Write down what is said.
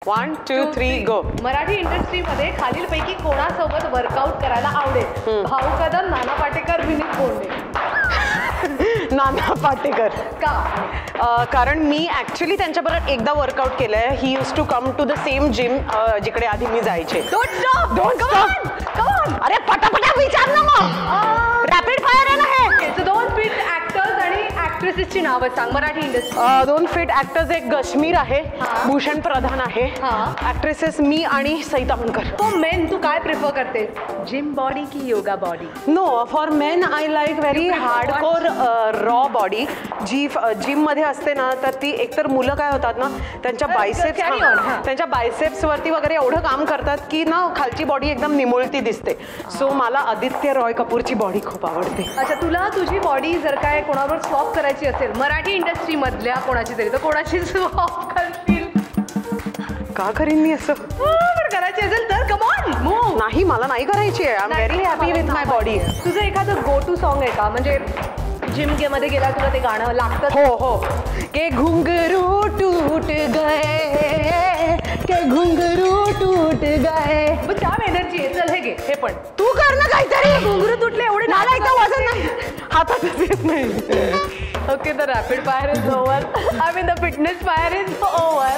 1 2 3 गो. मराठी इंडस्ट्रीमध्ये खालीलपैकी कोणासोबत वर्कआउट करायला आवडेल? भाऊ कदम, नाना पाटेकर, विनीत बोंडे. नाना पाटेकर. का? कारण मी ऍक्च्युली त्यांच्याबरोबर एकदा वर्कआउट केलंय. He used to come to the same gym जिकडे आधी मी जायचे. Don't stop, don't stop. अरे पटापटा विचार ना मग. रॅपिड फायर आहे ना हे. दोन फिट ऍक्टर्स आणि ऍक्ट्रेसेसची नावं सांग मराठी इंडस्ट्री. 2 fit actors. एक गश्मीर आहे, भूषण प्रधान आहे. ऍक्ट्रेसेस मी आणि सईता अमनकर. तो मेन तू काय प्रिफर करतेस, जिम बॉडी की yoga body? No, for men I like very hardcore raw body. जी जिम मध्ये असते ना, तर ती एकतर मुलं काय होतात ना, त्यांच्या बायसेप्स वरती वगैरे एवढं काम करतात की ना खालची बॉडी एकदम निमुळती दिसते. सो मला आदित्य रॉय कपूरची बॉडी खूप आवडते. अच्छा, तुला तुझी बॉडी जर काय कोणावर स्वॉप करायची असेल मराठी इंडस्ट्री मधल्या कोणाची तरी, तर कोणाची स्वॉप करतील? का करीन मी असं? करायची असेल तर कम ऑन मूव. नाही, मला नाही करायची आहे. I am very happy with my body. तुझं एखादं गो टू सॉन्ग आहे का, म्हणजे जिम मध्ये गेला तुला ते गाणं लागतं? हो हो. के घुंघरू टूट गए, के घुंघरू टूट गए. जाम एनर्जी आहे. चल हे घे, हे पण तू कर ना काहीतरी. घुंगरू तुटले एवढे. मला एकदा वजन नाही हातातच येत नाही. Okay, the rapid fire is over. I mean the fitness fire is over.